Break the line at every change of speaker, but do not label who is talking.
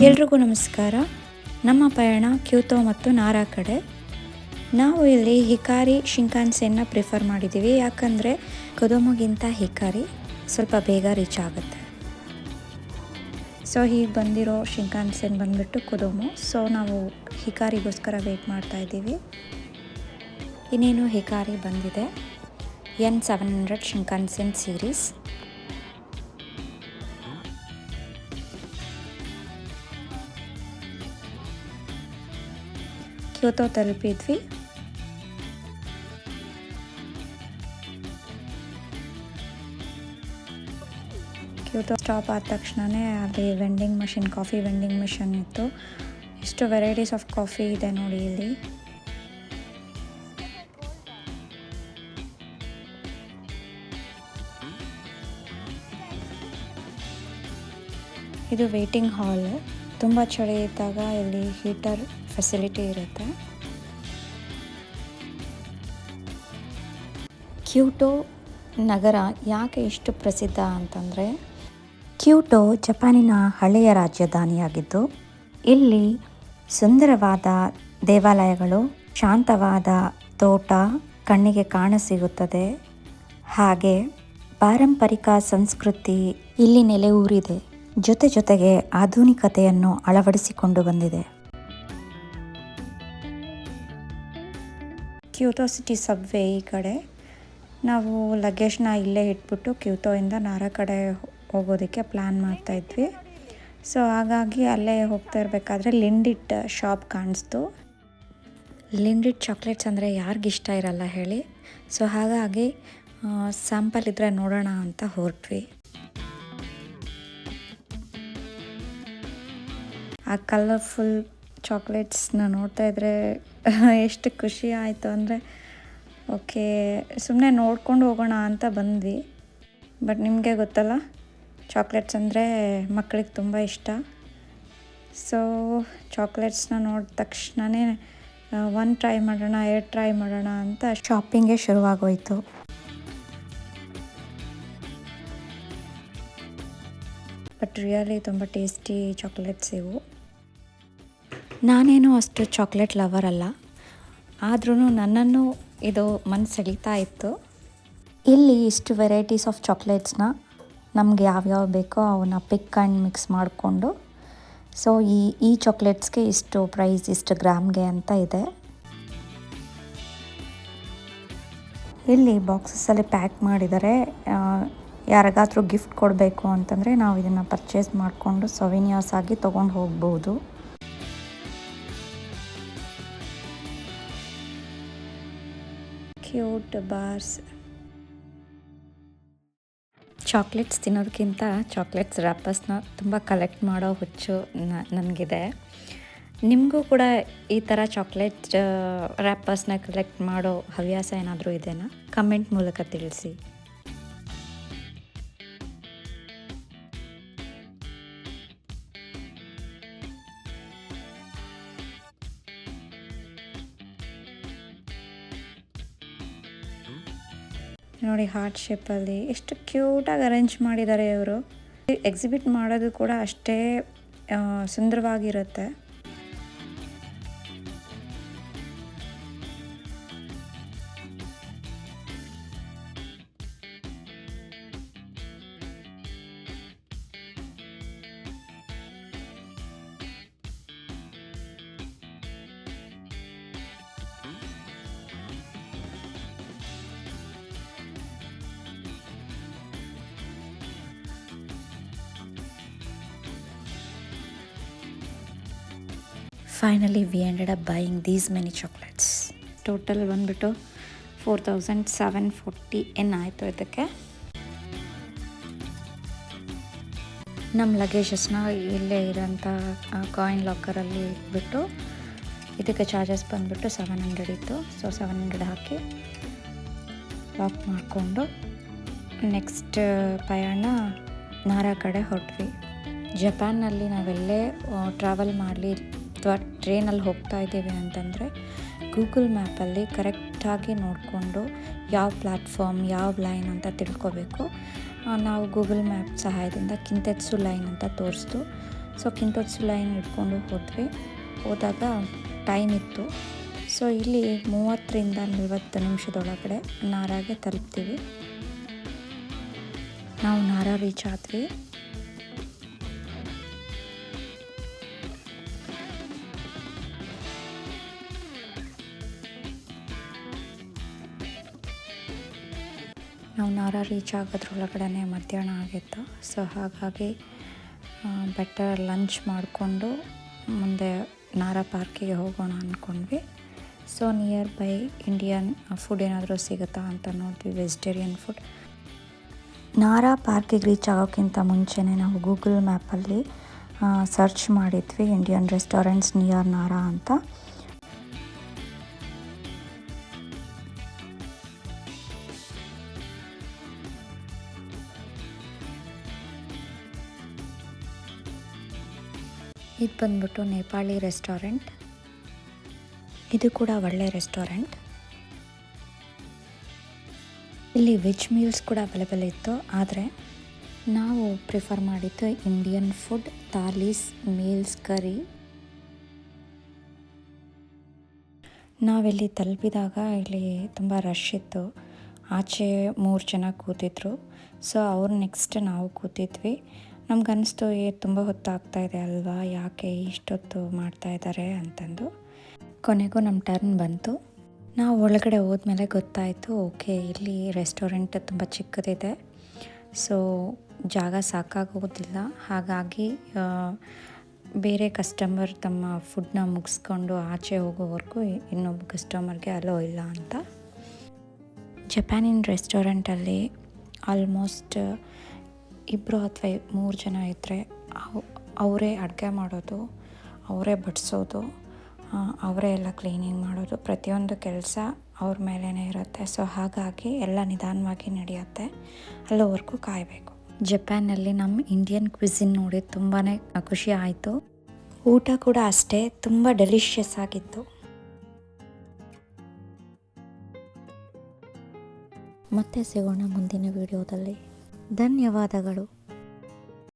ಎಲ್ರಿಗೂ ನಮಸ್ಕಾರ. ನಮ್ಮ ಪಯಣ ಕ್ಯೋಟೋ ಮತ್ತು ನಾರಾ ಕಡೆ. ನಾವು ಇಲ್ಲಿ ಹಿಕಾರಿ ಶಿಂಕಾನ್ಸೆನ್ನ ಪ್ರಿಫರ್ ಮಾಡಿದ್ದೀವಿ, ಯಾಕಂದರೆ ಕೊಡೊಮೊಗಿಂತ ಹಿಕಾರಿ ಸ್ವಲ್ಪ ಬೇಗ ರೀಚ್ ಆಗುತ್ತೆ. ಸೊ ಹೀಗೆ ಬಂದಿರೋ ಶಿಂಕಾನ್ಸೆನ್ ಬಂದುಬಿಟ್ಟು ಕೊಡೊಮೊ. ಸೊ ನಾವು ಹಿಕಾರಿಗೋಸ್ಕರ ವೆಯ್ಟ್ ಮಾಡ್ತಾ ಇದ್ದೀವಿ. ಇನ್ನೇನು ಹಿಕಾರಿ ಬಂದಿದೆ, N700 ಶಿಂಕಾನ್ಸೆನ್ ಸೀರೀಸ್. ಕ್ಯೋಟೋ ತಲುಪಿದ್ವಿ. ಕ್ಯೋಟೋ ಸ್ಟಾಪ್ ಆದ ತಕ್ಷಣವೇ ಅಲ್ಲಿ vending machine, coffee vending machine ಇತ್ತು. ಎಷ್ಟು ವೆರೈಟೀಸ್ ಆಫ್ ಕಾಫಿ ಇದೆ ನೋಡಿ ಇಲ್ಲಿ. ಇದು ವೇಟಿಂಗ್ ಹಾಲ್. ತುಂಬ ಚಳಿ ಇದ್ದಾಗ ಇಲ್ಲಿ ಹೀಟರ್ ಫೆಸಿಲಿಟಿ ಇರುತ್ತೆ. ಕ್ಯೋಟೋ ನಗರ ಯಾಕೆ ಇಷ್ಟು ಪ್ರಸಿದ್ಧ ಅಂತಂದರೆ, ಕ್ಯೋಟೋ ಜಪಾನಿನ ಹಳೆಯ ರಾಜಧಾನಿಯಾಗಿದ್ದು, ಇಲ್ಲಿ ಸುಂದರವಾದ ದೇವಾಲಯಗಳು, ಶಾಂತವಾದ ತೋಟ ಕಣ್ಣಿಗೆ ಕಾಣಸಿಗುತ್ತದೆ. ಹಾಗೆ ಪಾರಂಪರಿಕ ಸಂಸ್ಕೃತಿ ಇಲ್ಲಿ ನೆಲೆಯೂರಿದೆ. ಜೊತೆಗೆ ಆಧುನಿಕತೆಯನ್ನು ಅಳವಡಿಸಿಕೊಂಡು ಬಂದಿದೆ. ಕ್ಯೋಟೋ ಸಿಟಿ ಸಬ್ವೇ ಈ ಕಡೆ. ನಾವು ಲಗೇಜ್ನ ಇಲ್ಲೇ ಇಟ್ಬಿಟ್ಟು ಕ್ಯೋಟೋಯಿಂದ ನಾರಾ ಕಡೆ ಹೋಗೋದಕ್ಕೆ ಪ್ಲ್ಯಾನ್ ಮಾಡ್ತಾಯಿದ್ವಿ. ಸೊ ಹಾಗಾಗಿ ಅಲ್ಲೇ ಹೋಗ್ತಾ ಇರಬೇಕಾದ್ರೆ ಲಿಂಡಿಟ್ ಶಾಪ್ ಕಾಣಿಸ್ತು. ಲಿಂಡಿಟ್ ಚಾಕ್ಲೇಟ್ಸ್ ಅಂದರೆ ಯಾರಿಗಿಷ್ಟ ಇರಲ್ಲ ಹೇಳಿ. ಸೊ ಹಾಗಾಗಿ ಸ್ಯಾಂಪಲ್ ಇದ್ದರೆ ನೋಡೋಣ ಅಂತ ಹೊರಟ್ವಿ. ಆ ಕಲರ್ಫುಲ್ ಚಾಕ್ಲೇಟ್ಸ್ನ ನೋಡ್ತಾ ಇದ್ದರೆ ಎಷ್ಟು ಖುಷಿ ಆಯಿತು ಅಂದರೆ, ಓಕೆ ಸುಮ್ಮನೆ ನೋಡ್ಕೊಂಡು ಹೋಗೋಣ ಅಂತ ಬಂದ್ವಿ. ಬಟ್ ನಿಮಗೆ ಗೊತ್ತಲ್ಲ, ಚಾಕ್ಲೇಟ್ಸ್ ಅಂದರೆ ಮಕ್ಕಳಿಗೆ ತುಂಬ ಇಷ್ಟ. ಸೊ ಚಾಕ್ಲೇಟ್ಸ್ನ ನೋಡಿದ ತಕ್ಷಣವೇ ಒಂದು ಟ್ರೈ ಮಾಡೋಣ, 2 ಟ್ರೈ ಮಾಡೋಣ ಅಂತ ಶಾಪಿಂಗೇ ಶುರುವಾಗೋಯಿತು. ಬಟ್ ರಿಯಲಿ ತುಂಬ ಟೇಸ್ಟಿ ಚಾಕ್ಲೇಟ್ಸ್ ಇವು. ನಾನೇನು ಅಷ್ಟು ಚಾಕ್ಲೇಟ್ ಲವರ್ ಅಲ್ಲ, ಆದ್ರೂ ನನ್ನನ್ನು ಇದು ಮನಸ್ಸು ಸೆಳೀತಾ ಇತ್ತು. ಇಲ್ಲಿ ಇಷ್ಟು ವೆರೈಟೀಸ್ ಆಫ್ ಚಾಕ್ಲೇಟ್ಸ್ನ ನಮ್ಗೆ ಯಾವ್ಯಾವ ಬೇಕೋ ಅವನ್ನ ಪಿಕ್ ಆ್ಯಂಡ್ ಮಿಕ್ಸ್ ಮಾಡಿಕೊಂಡು, ಸೊ ಈ ಚಾಕ್ಲೇಟ್ಸ್ಗೆ ಇಷ್ಟು ಪ್ರೈಸ್, ಇಷ್ಟು ಗ್ರಾಮ್ಗೆ ಅಂತ ಇದೆ. ಇಲ್ಲಿ ಬಾಕ್ಸಸ್ಸಲ್ಲಿ ಪ್ಯಾಕ್ ಮಾಡಿದ್ದಾರೆ. ಯಾರಿಗಾದರೂ ಗಿಫ್ಟ್ ಕೊಡಬೇಕು ಅಂತಂದರೆ ನಾವು ಇದನ್ನು ಪರ್ಚೇಸ್ ಮಾಡಿಕೊಂಡು ಸೊವಿನಿಯರ್ಸ್ ಆಗಿ ತೊಗೊಂಡು ಹೋಗ್ಬೋದು. Cute bars. ಚಾಕ್ಲೇಟ್ಸ್ ತಿನ್ನೋದಕ್ಕಿಂತ ಚಾಕ್ಲೇಟ್ಸ್ ರ್ಯಾಪರ್ಸ್ನ ತುಂಬ ಕಲೆಕ್ಟ್ ಮಾಡೋ ಹುಚ್ಚು ನನಗಿದೆ. ನಿಮಗೂ ಕೂಡ ಈ ಥರ ಚಾಕ್ಲೇಟ್ ರ್ಯಾಪರ್ಸ್ನ ಕಲೆಕ್ಟ್ ಮಾಡೋ ಹವ್ಯಾಸ ಏನಾದರೂ ಇದೆಯಾ? ಕಮೆಂಟ್ ಮೂಲಕ ತಿಳಿಸಿ. ನೋಡಿ, ಹಾರ್ಟ್ ಶೇಪಲ್ಲಿ ಎಷ್ಟು ಕ್ಯೂಟಾಗಿ ಅರೇಂಜ್ ಮಾಡಿದ್ದಾರೆ ಇವರು. ಎಕ್ಸಿಬಿಟ್ ಮಾಡೋದು ಕೂಡ ಅಷ್ಟೇ ಸುಂದರವಾಗಿರುತ್ತೆ. Finally we ended up buying these many chocolates. Total ಬಂದುಬಿಟ್ಟು 4740 ಆಯಿತು ಇದಕ್ಕೆ. ನಮ್ಮ ಲಗೇಜಸ್ನ ಇಲ್ಲೇ ಇರೋಂಥ ಕಾಯಿನ್ ಲಾಕರಲ್ಲಿ ಇಟ್ಬಿಟ್ಟು, ಇದಕ್ಕೆ ಚಾರ್ಜಸ್ ಬಂದುಬಿಟ್ಟು 700 ಇತ್ತು. ಸೊ 700 ಹಾಕಿ ಲಾಕ್ ಮಾಡಿಕೊಂಡು ನೆಕ್ಸ್ಟ್ ಪಯಣ ನಾರಾ ಕಡೆ ಹೊರಟ್ವಿ. ಜಪಾನ್ನಲ್ಲಿ ನಾವೆಲ್ಲೇ ಟ್ರಾವೆಲ್ ಮಾಡಲಿ ಅಥವಾ ಟ್ರೈನಲ್ಲಿ ಹೋಗ್ತಾ ಇದ್ದೀವಿ ಅಂತಂದರೆ ಗೂಗಲ್ ಮ್ಯಾಪಲ್ಲಿ ಕರೆಕ್ಟಾಗಿ ನೋಡಿಕೊಂಡು ಯಾವ ಪ್ಲ್ಯಾಟ್ಫಾರ್ಮ್, ಯಾವ ಲೈನ್ ಅಂತ ತಿಳ್ಕೊಬೇಕು. ನಾವು ಗೂಗಲ್ ಮ್ಯಾಪ್ ಸಹಾಯದಿಂದ ಕಿಂತೆತ್ಸು ಲೈನ್ ಅಂತ ತೋರಿಸ್ತು. ಸೊ ಕಿಂತೋತ್ಸು ಲೈನ್ ಇಟ್ಕೊಂಡು ಹೋದಾಗ ಟೈಮ್ ಇತ್ತು. ಸೊ ಇಲ್ಲಿ 30ರಿಂದ 40 ನಿಮಿಷದೊಳಗಡೆ ನಾರಾಗೆ ತಲುಪ್ತೀವಿ. ನಾವು ನಾರಾ ರೀಚ್ ಆದ್ವಿ. ನಾವು ನಾರಾ ರೀಚ್ ಆಗೋದ್ರೊಳಗಡೆ ಮಧ್ಯಾಹ್ನ ಆಗಿತ್ತು. ಸೊ ಹಾಗಾಗಿ ಬೆಟರ್ ಲಂಚ್ ಮಾಡಿಕೊಂಡು ಮುಂದೆ ನಾರಾ ಪಾರ್ಕಿಗೆ ಹೋಗೋಣ ಅಂದ್ಕೊಂಡ್ವಿ. So nearby Indian food ಏನಾದರೂ ಸಿಗುತ್ತಾ ಅಂತ ನೋಡಿದ್ವಿ, ವೆಜಿಟೇರಿಯನ್ ಫುಡ್. ನಾರಾ ಪಾರ್ಕಿಗೆ ರೀಚ್ ಆಗೋಕ್ಕಿಂತ ಮುಂಚೆನೇ ನಾವು ಗೂಗಲ್ ಮ್ಯಾಪಲ್ಲಿ ಸರ್ಚ್ ಮಾಡಿದ್ವಿ ಇಂಡಿಯನ್ ರೆಸ್ಟೋರೆಂಟ್ಸ್ ನಿಯರ್ ನಾರಾ ಅಂತ. ಇದು ಬಂದ್ಬಿಟ್ಟು ನೇಪಾಳಿ ರೆಸ್ಟೋರೆಂಟ್. ಇದು ಕೂಡ ಒಳ್ಳೆ ರೆಸ್ಟೋರೆಂಟ್. ಇಲ್ಲಿ ವೆಜ್ ಮೀಲ್ಸ್ ಕೂಡ ಅವೈಲೇಬಲ್ ಇತ್ತು. ಆದರೆ ನಾವು ಪ್ರಿಫರ್ ಮಾಡಿದ್ದು ಇಂಡಿಯನ್ ಫುಡ್, ಥಾಲೀಸ್, ಮೀಲ್ಸ್, ಕರಿ. ನಾವಿಲ್ಲಿ ತಲುಪಿದಾಗ ಇಲ್ಲಿ ತುಂಬ ರಶ್ ಇತ್ತು. ಆಚೆ 3 ಜನ ಕೂತಿದ್ರು. ಸೊ ಅವ್ರು ನೆಕ್ಸ್ಟ್ ನಾವು ಕೂತಿದ್ವಿ. ನಮ್ಗನ್ನಿಸ್ತು ತುಂಬ ಹೊತ್ತಾಗ್ತಾ ಇದೆ ಅಲ್ವಾ, ಯಾಕೆ ಇಷ್ಟೊತ್ತು ಮಾಡ್ತಾ ಇದ್ದಾರೆ ಅಂತಂದು. ಕೊನೆಗೂ ನಮ್ಮ ಟರ್ನ್ ಬಂತು. ನಾವು ಒಳಗಡೆ ಹೋದ್ಮೇಲೆ ಗೊತ್ತಾಯಿತು, ಓಕೆ ಇಲ್ಲಿ ರೆಸ್ಟೋರೆಂಟ್ ತುಂಬ ಚಿಕ್ಕದಿದೆ. ಸೊ ಜಾಗ ಸಾಕಾಗೋದಿಲ್ಲ. ಹಾಗಾಗಿ ಬೇರೆ ಕಸ್ಟಮರ್ ತಮ್ಮ ಫುಡ್ನ ಮುಗಿಸ್ಕೊಂಡು ಆಚೆ ಹೋಗೋವರೆಗೂ ಇನ್ನೊಬ್ಬ ಕಸ್ಟಮರ್ಗೆ ಅಲೋ ಇಲ್ಲ ಅಂತ. ಜಪಾನಿನ ರೆಸ್ಟೋರೆಂಟಲ್ಲಿ ಆಲ್ಮೋಸ್ಟ್ 2 ಅಥವಾ 3 ಜನ ಇದ್ದರೆ ಅವರೇ ಅಡುಗೆ ಮಾಡೋದು, ಅವರೇ ಬಡಿಸೋದು, ಅವರೇ ಎಲ್ಲ ಕ್ಲೀನಿಂಗ್ ಮಾಡೋದು, ಪ್ರತಿಯೊಂದು ಕೆಲಸ ಅವ್ರ ಮೇಲೇ ಇರುತ್ತೆ. ಸೊ ಹಾಗಾಗಿ ಎಲ್ಲ ನಿಧಾನವಾಗಿ ನಡೆಯುತ್ತೆ, ಅಲ್ಲಿವರೆಗೂ ಕಾಯಬೇಕು. ಜಪಾನಲ್ಲಿ ನಮ್ಮ ಇಂಡಿಯನ್ ಕ್ವಿಸಿನ್ ನೋಡಿ ತುಂಬಾ ಖುಷಿ ಆಯಿತು. ಊಟ ಕೂಡ ಅಷ್ಟೇ ತುಂಬ ಡೆಲಿಷಿಯಸ್ ಆಗಿತ್ತು. ಮತ್ತೆ ಸಿಗೋಣ ಮುಂದಿನ ವಿಡಿಯೋದಲ್ಲಿ. ಧನ್ಯವಾದಗಳು.